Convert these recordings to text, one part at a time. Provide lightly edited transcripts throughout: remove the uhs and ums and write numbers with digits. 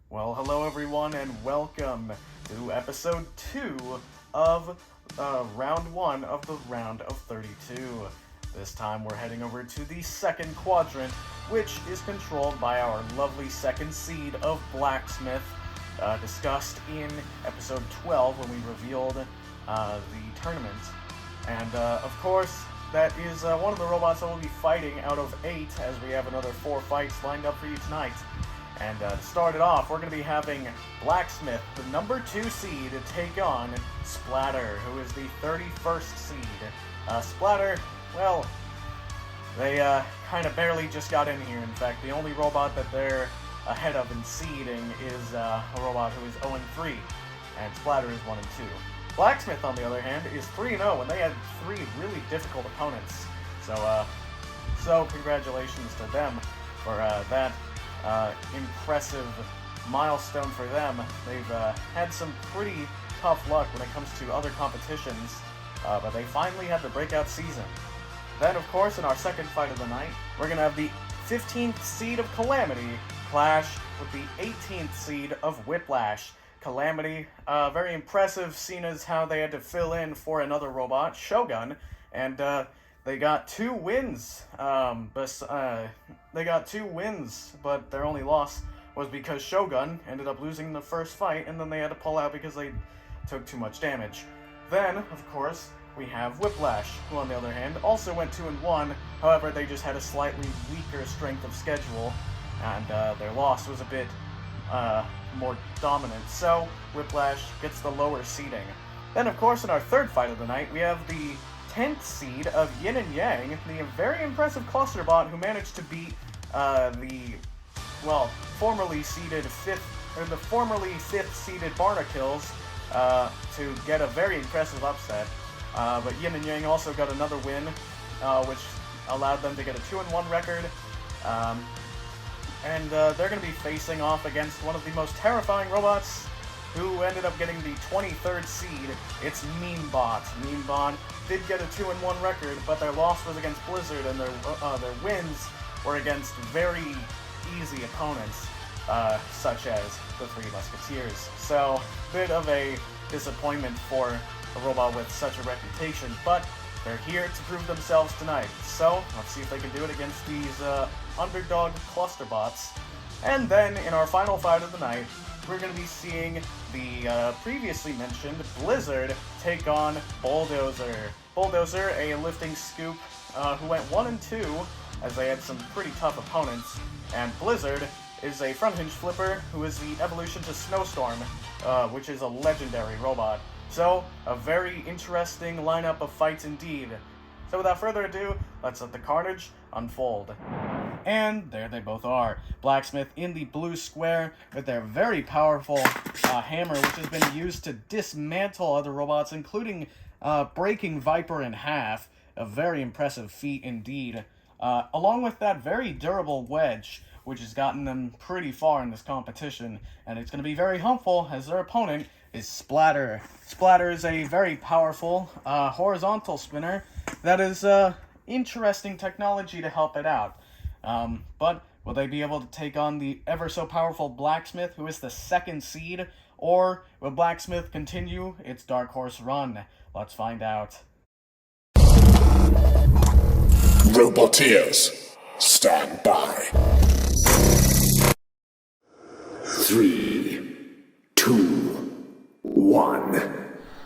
Well, hello everyone, and welcome to episode 2 of round 1 of the round of 32. This time we're heading over to the second quadrant, which is controlled by our lovely second seed of Blacksmith, discussed in episode 12 when we revealed the tournament. And of course, that is one of the robots that will be fighting out of 8, as we have another 4 fights lined up for you tonight. And to start it off, we're going to be having Blacksmith, the number 2 seed, take on Splatter, who is the 31st seed. Splatter, well, they kind of barely just got in here. In fact, the only robot that they're ahead of in seeding is a robot who is 0-3, and Splatter is 1-2. Blacksmith, on the other hand, is 3-0, and they had 3 really difficult opponents. So congratulations to them for that impressive milestone for them. They've had some pretty tough luck when it comes to other competitions, but they finally had the breakout season. Then, of course, in our second fight of the night, we're going to have the 15th seed of Calamity clash with the 18th seed of Whiplash. Calamity, very impressive, seeing as how they had to fill in for another robot, Shogun, and they got 2 wins. They got 2 wins, but their only loss was because Shogun ended up losing the first fight, and then they had to pull out because they took too much damage. Then, of course, we have Whiplash, who on the other hand also went 2-1. However, they just had a slightly weaker strength of schedule, and their loss was a bit more dominant. So Whiplash gets the lower seeding. Then, of course, in our third fight of the night, we have the 10th seed of Yin and Yang, the very impressive clusterbot who managed to beat formerly seeded 5th seeded Barnacles to get a very impressive upset. But Yin and Yang also got another win, which allowed them to get a 2-1 record. And they're going to be facing off against one of the most terrifying robots who ended up getting the 23rd seed. It's Memebot. Memebot did get a 2-1 record, but their loss was against Blizzard, and their wins were against very easy opponents, such as the Three Musketeers. So, bit of a disappointment for a robot with such a reputation, but they're here to prove themselves tonight. So, let's see if they can do it against these underdog clusterbots. And then, in our final fight of the night, we're going to be seeing the previously mentioned Blizzard take on Bulldozer. Bulldozer, a lifting scoop who went 1-2, as they had some pretty tough opponents. And Blizzard is a front hinge flipper who is the evolution to Snowstorm, which is a legendary robot. So, a very interesting lineup of fights indeed. So without further ado, let's let the carnage unfold. And there they both are. Blacksmith in the blue square with their very powerful hammer, which has been used to dismantle other robots, including breaking Viper in half. A very impressive feat indeed. Along with that very durable wedge, which has gotten them pretty far in this competition. And it's going to be very helpful as their opponent is Splatter. Splatter is a very powerful horizontal spinner that is interesting technology to help it out. But will they be able to take on the ever so powerful Blacksmith, who is the 2nd seed, or will Blacksmith continue its dark horse run? Let's find out. Roboteers, stand by. 3, 2, 1.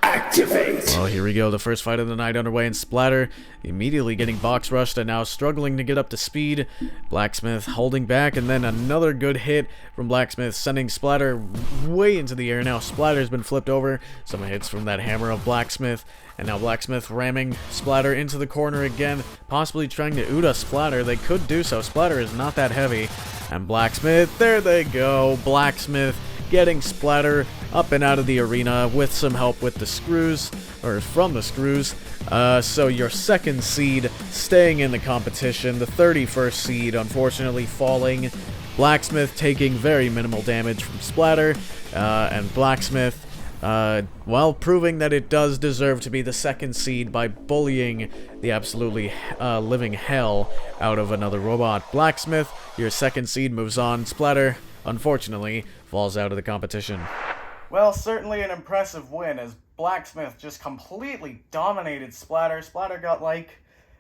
Activate. Well, here we go. The first fight of the night underway, and Splatter immediately getting box rushed and now struggling to get up to speed. Blacksmith holding back, and then another good hit from Blacksmith, sending Splatter way into the air. Now Splatter's been flipped over. Some hits from that hammer of Blacksmith, and now Blacksmith ramming Splatter into the corner again, possibly trying to Uda Splatter. They could do so. Splatter is not that heavy. And Blacksmith, there they go. Blacksmith getting Splatter up and out of the arena with some help with the screws, or from the screws. So your 2nd seed staying in the competition, the 31st seed unfortunately falling. Blacksmith taking very minimal damage from Splatter, and Blacksmith, proving that it does deserve to be the 2nd seed by bullying the absolutely living hell out of another robot. Blacksmith, your 2nd seed moves on. Splatter, unfortunately, falls out of the competition. Well, certainly an impressive win as Blacksmith just completely dominated Splatter. Splatter got like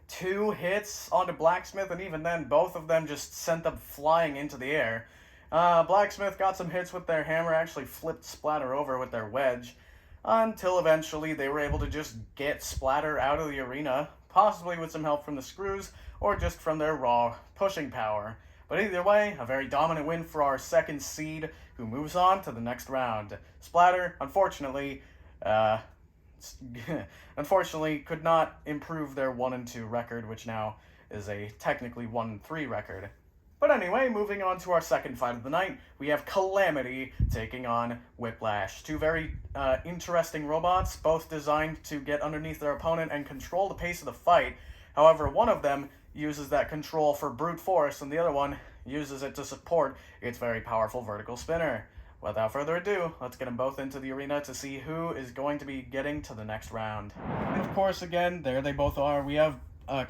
2 hits onto Blacksmith, and even then, both of them just sent them flying into the air. Blacksmith got some hits with their hammer, actually flipped Splatter over with their wedge, until eventually they were able to just get Splatter out of the arena, possibly with some help from the screws, or just from their raw pushing power. But either way, a very dominant win for our second seed, who moves on to the next round. Splatter, unfortunately, could not improve their 1-2 record, which now is a technically 1-3 record. But anyway, moving on to our second fight of the night, we have Calamity taking on Whiplash. 2 very interesting robots, both designed to get underneath their opponent and control the pace of the fight. However, one of them uses that control for brute force, and the other one uses it to support its very powerful vertical spinner. Without further ado, let's get them both into the arena to see who is going to be getting to the next round. And of course, again, there they both are. We have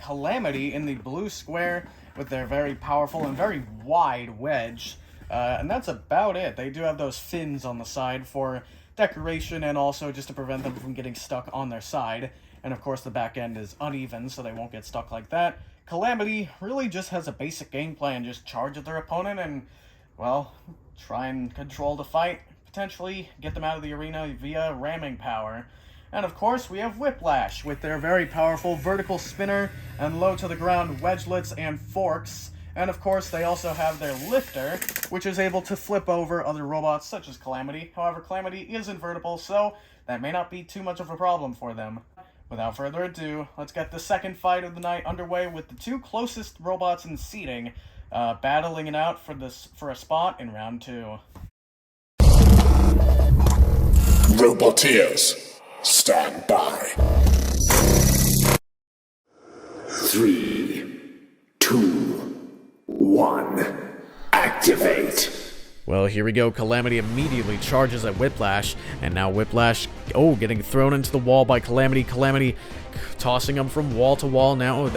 Calamity in the blue square with their very powerful and very wide wedge. And that's about it. They do have those fins on the side for decoration and also just to prevent them from getting stuck on their side. And of course, the back end is uneven, so they won't get stuck like that. Calamity really just has a basic game plan. Just charge at their opponent and, well, try and control the fight. Potentially get them out of the arena via ramming power. And of course, we have Whiplash with their very powerful vertical spinner and low to the ground wedgelets and forks. And of course, they also have their lifter, which is able to flip over other robots such as Calamity. However, Calamity is invertible, so that may not be too much of a problem for them. Without further ado, let's get the second fight of the night underway with the 2 closest robots in seating, battling it out for a spot in round 2. Roboteers, stand by. 3, 2, 1, activate. Well, here we go. Calamity immediately charges at Whiplash, and now Whiplash, getting thrown into the wall by Calamity. Calamity tossing him from wall to wall. Now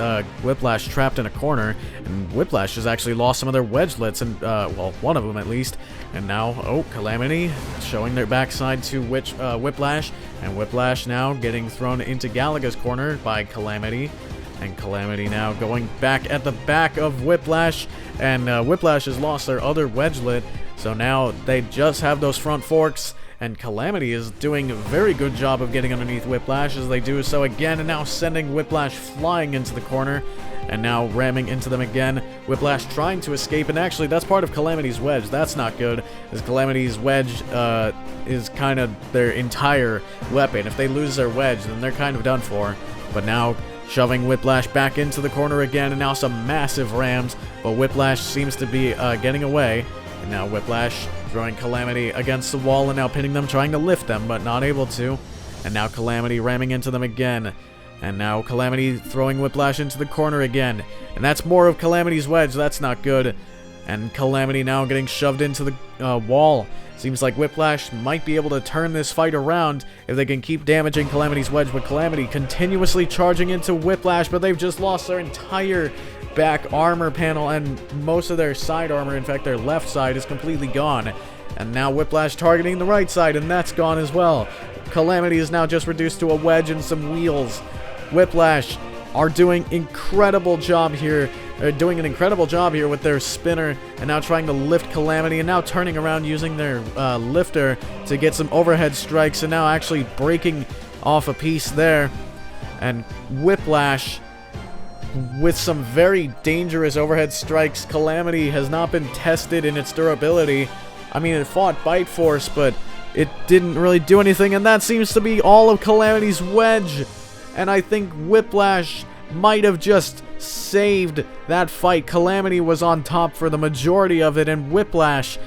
Whiplash trapped in a corner, and Whiplash has actually lost some of their wedgelets, and well, one of them at least. And now, Calamity showing their backside to Whiplash, and Whiplash now getting thrown into Galaga's corner by Calamity. And Calamity now going back at the back of Whiplash, and Whiplash has lost their other wedgelet, so now they just have those front forks, and Calamity is doing a very good job of getting underneath Whiplash as they do so again, and now sending Whiplash flying into the corner, and now ramming into them again. Whiplash trying to escape, and actually that's part of Calamity's wedge. That's not good, as Calamity's wedge is kind of their entire weapon. If they lose their wedge, then they're kind of done for. But now shoving Whiplash back into the corner again, and now some massive rams, but Whiplash seems to be getting away. And now Whiplash throwing Calamity against the wall and now pinning them, trying to lift them, but not able to. And now Calamity ramming into them again. And now Calamity throwing Whiplash into the corner again. And that's more of Calamity's wedge. That's not good. And Calamity now getting shoved into the wall. Seems like Whiplash might be able to turn this fight around if they can keep damaging Calamity's wedge, but Calamity continuously charging into Whiplash, but they've just lost their entire back armor panel and most of their side armor. In fact, their left side is completely gone. And now Whiplash targeting the right side, and that's gone as well. Calamity is now just reduced to a wedge and some wheels. Whiplash are doing incredible job here. They're doing an incredible job here with their spinner, and now trying to lift Calamity, and now turning around using their lifter to get some overhead strikes, and now actually breaking off a piece there. And Whiplash with some very dangerous overhead strikes. Calamity has not been tested in its durability. I mean, it fought Bite Force, but it didn't really do anything, and that seems to be all of Calamity's wedge. And I think Whiplash might have just saved that fight. Calamity was on top for the majority of it, and Whiplash,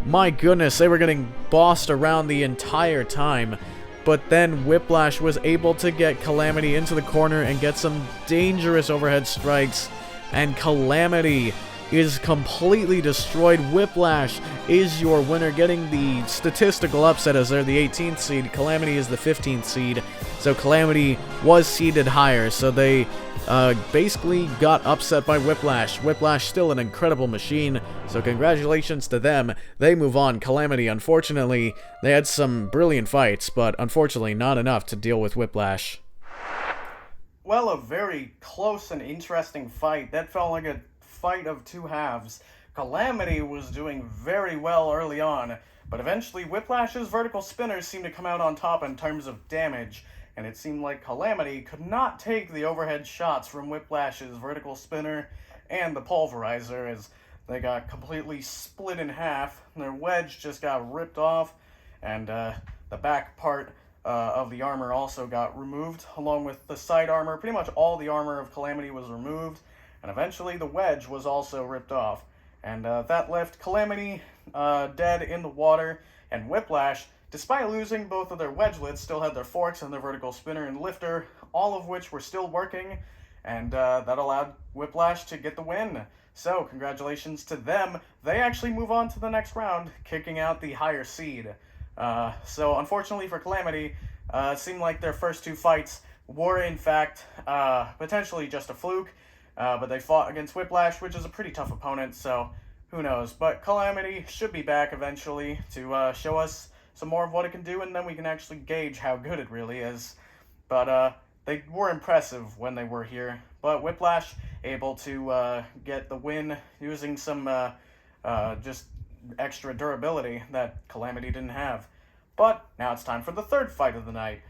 my goodness, they were getting bossed around the entire time. But then Whiplash was able to get Calamity into the corner and get some dangerous overhead strikes, and Calamity is completely destroyed. Whiplash is your winner, getting the statistical upset as they're the 18th seed. Calamity is the 15th seed. so Calamity was seeded higher, so they basically got upset by Whiplash. Whiplash still an incredible machine, so congratulations to them. They move on. Calamity, unfortunately, they had some brilliant fights, but unfortunately not enough to deal with Whiplash. Well, a very close and interesting fight. That felt like a fight of two halves. Calamity was doing very well early on, but eventually Whiplash's vertical spinners seemed to come out on top in terms of damage, and it seemed like Calamity could not take the overhead shots from Whiplash's vertical spinner and the pulverizer, as they got completely split in half. Their wedge just got ripped off, and the back part of the armor also got removed, along with the side armor. Pretty much all the armor of Calamity was removed, and eventually the wedge was also ripped off. And that left Calamity dead in the water, and Whiplash, despite losing both of their wedgelets, still had their forks and their vertical spinner and lifter, all of which were still working, and that allowed Whiplash to get the win. So, congratulations to them. They actually move on to the next round, kicking out the higher seed. So unfortunately for Calamity, it seemed like their first two fights were in fact potentially just a fluke, but they fought against Whiplash, which is a pretty tough opponent, so who knows. But Calamity should be back eventually to show us some more of what it can do, and then we can actually gauge how good it really is. But they were impressive when they were here, but Whiplash able to get the win using some just extra durability that Calamity didn't have. But now it's time for the third fight of the night,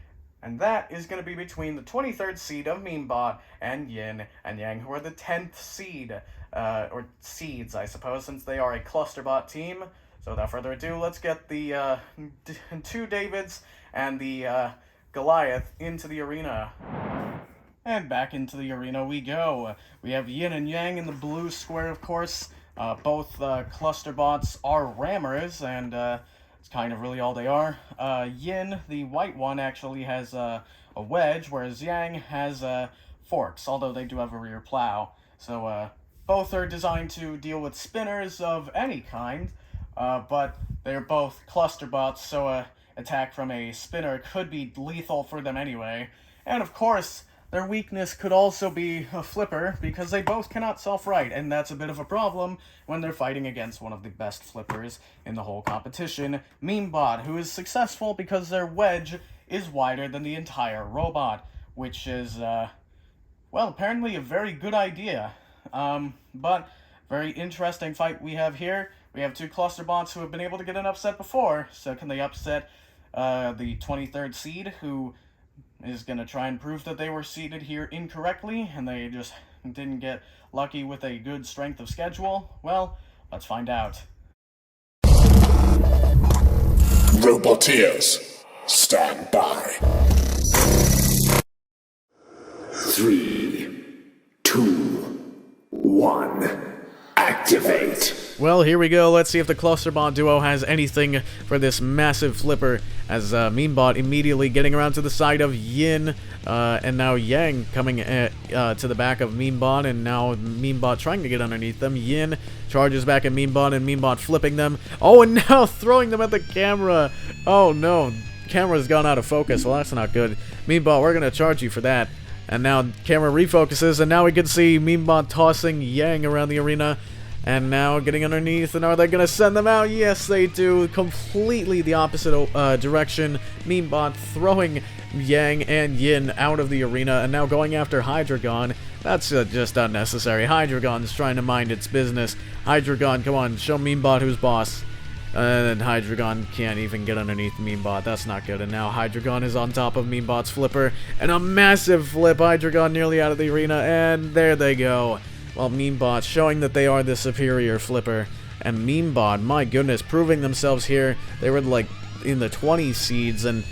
and that is going to be between the 23rd seed of Memebot and Yin and Yang, who are the 10th seed, or seeds, I suppose, since they are a clusterbot team. So without further ado, let's get the two Davids and the Goliath into the arena. And back into the arena we go. We have Yin and Yang in the blue square, of course. Both clusterbots are rammers, and it's kind of really all they are. Yin, the white one, actually has a wedge, whereas Yang has forks, although they do have a rear plow. So both are designed to deal with spinners of any kind, but they're both clusterbots, so attack from a spinner could be lethal for them anyway. And of course, their weakness could also be a flipper, because they both cannot self-right, and that's a bit of a problem when they're fighting against one of the best flippers in the whole competition, Memebot, who is successful because their wedge is wider than the entire robot, which is, well, apparently a very good idea. But very interesting fight we have here. We have two clusterbots who have been able to get an upset before, so can they upset the 23rd seed, who is going to try and prove that they were seeded here incorrectly, and they just didn't get lucky with a good strength of schedule? Well, let's find out. Roboteers, stand by. 3, 2, 1, activate. Well, here we go. Let's see if the clusterbot duo has anything for this massive flipper, as Memebot immediately getting around to the side of Yin, and now Yang coming to the back of Memebot, and now Memebot trying to get underneath them. Yin charges back at Memebot, and Memebot flipping them. Oh, and now throwing them at the camera. Oh no, camera's gone out of focus. Well, that's not good. Memebot, we're gonna charge you for that. And now camera refocuses, and now we can see Memebot tossing Yang around the arena. And now getting underneath, and are they going to send them out? Yes, they do. Completely the opposite direction. Memebot throwing Yang and Yin out of the arena, and now going after Hydreigon. That's just unnecessary. Hydreigon's trying to mind its business. Hydreigon, come on, show Memebot who's boss. And Hydreigon can't even get underneath Memebot. That's not good. And now Hydreigon is on top of Memebot's flipper. And a massive flip. Hydreigon nearly out of the arena, and there they go. Well, Memebot showing that they are the superior flipper. And Memebot, my goodness, proving themselves here. They were like in the 20 seeds, and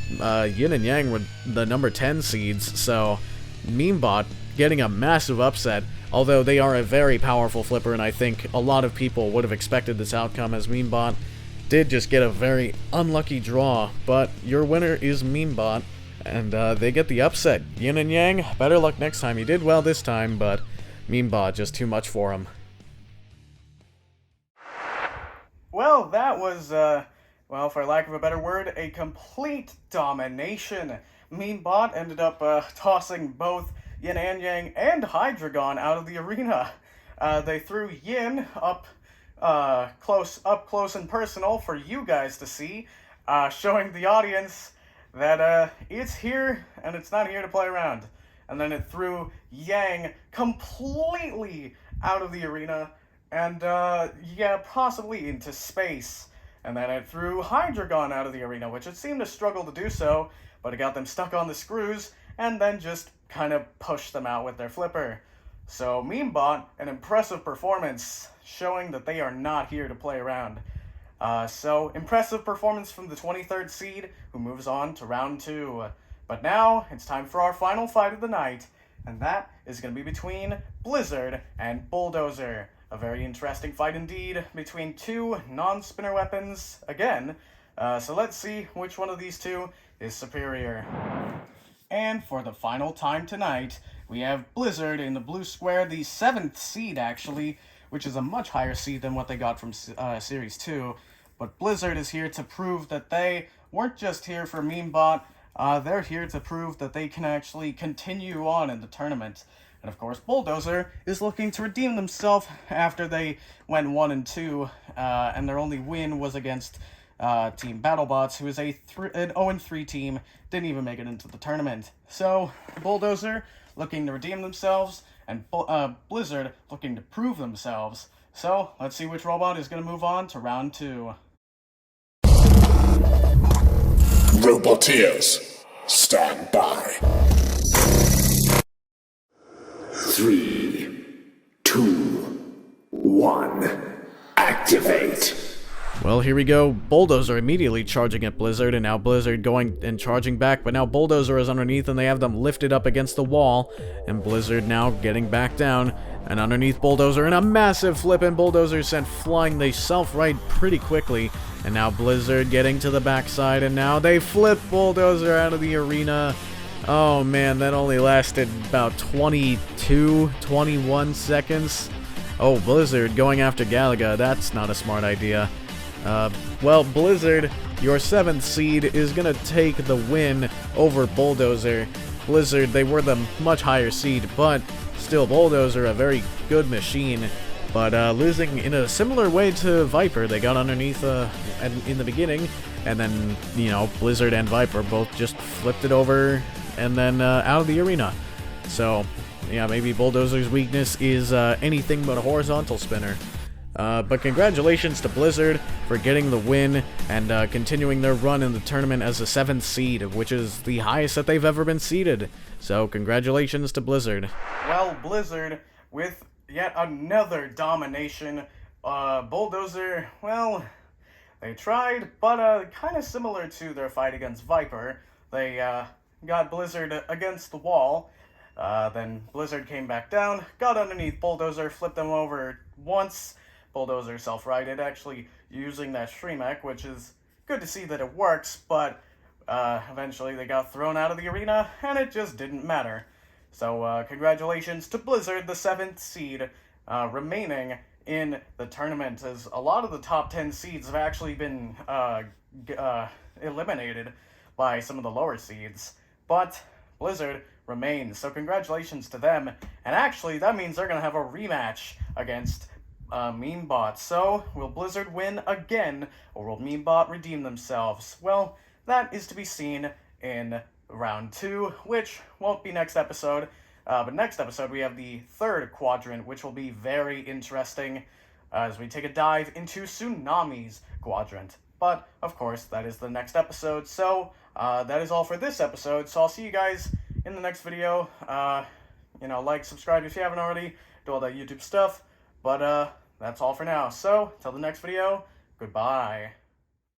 Yin and Yang were the number 10 seeds. So Memebot getting a massive upset, although they are a very powerful flipper, and I think a lot of people would have expected this outcome, as Memebot did just get a very unlucky draw. But your winner is Memebot, and they get the upset. Yin and Yang, better luck next time. You did well this time, but Memebot, just too much for him. Well, that was well, for lack of a better word, a complete domination. Memebot ended up tossing both Yin and Yang and Hydreigon out of the arena. They threw Yin up close and personal for you guys to see, showing the audience that it's here and it's not here to play around. And then it threw Yang completely out of the arena and, possibly into space. And then it threw Hydreigon out of the arena, which it seemed to struggle to do so, but it got them stuck on the screws and then just kind of pushed them out with their flipper. So Memebot, an impressive performance, showing that they are not here to play around. So impressive performance from the 23rd seed, who moves on to round 2. But now, it's time for our final fight of the night, and that is going to be between Blizzard and Bulldozer. A very interesting fight indeed, between two non-spinner weapons, again. So let's see which one of these two is superior. And for the final time tonight, we have Blizzard in the blue square, the 7th seed actually, which is a much higher seed than what they got from Series 2. But Blizzard is here to prove that they weren't just here for Memebot, they're here to prove that they can actually continue on in the tournament. And of course, Bulldozer is looking to redeem themselves after they went 1-2, and their only win was against Team Battlebots, who is an 0-3 team, didn't even make it into the tournament. So, Bulldozer looking to redeem themselves, and Blizzard looking to prove themselves. So, let's see which robot is going to move on to round 2. Roboteers, stand by. 3, 2, 1, activate. Well, here we go. Bulldozer immediately charging at Blizzard, and now Blizzard going and charging back, but now Bulldozer is underneath, and they have them lifted up against the wall, and Blizzard now getting back down, and underneath Bulldozer, and a massive flip, and Bulldozer sent flying the self-right pretty quickly, and now Blizzard getting to the backside, and now they flip Bulldozer out of the arena. Oh man, that only lasted about 21 seconds. Oh, Blizzard going after Galaga, that's not a smart idea. Well, Blizzard, your 7th seed, is gonna take the win over Bulldozer. Blizzard, they were the much higher seed, but still, Bulldozer, a very good machine. But losing in a similar way to Viper, they got underneath in the beginning, and then, you know, Blizzard and Viper both just flipped it over and then out of the arena. So, yeah, maybe Bulldozer's weakness is anything but a horizontal spinner. But congratulations to Blizzard for getting the win and continuing their run in the tournament as a 7th seed, which is the highest that they've ever been seeded. So congratulations to Blizzard. Well, Blizzard, with yet another domination. Bulldozer, well, they tried, but kind of similar to their fight against Viper. They got Blizzard against the wall. Then Blizzard came back down, got underneath Bulldozer, flipped them over once. Bulldozer self-righted, actually using that Shremek, which is good to see that it works, but eventually they got thrown out of the arena, and it just didn't matter. So congratulations to Blizzard, the 7th seed, remaining in the tournament, as a lot of the top 10 seeds have actually been eliminated by some of the lower seeds. But Blizzard remains, so congratulations to them. And actually, that means they're going to have a rematch against Memebot. So, will Blizzard win again, or will Memebot redeem themselves? Well, that is to be seen in round 2, which won't be next episode. But next episode, we have the 3rd quadrant, which will be very interesting as we take a dive into Tsunami's quadrant. But, of course, that is the next episode. So, that is all for this episode. So, I'll see you guys in the next video. Like, subscribe if you haven't already. Do all that YouTube stuff. But, that's all for now. So, till the next video, goodbye.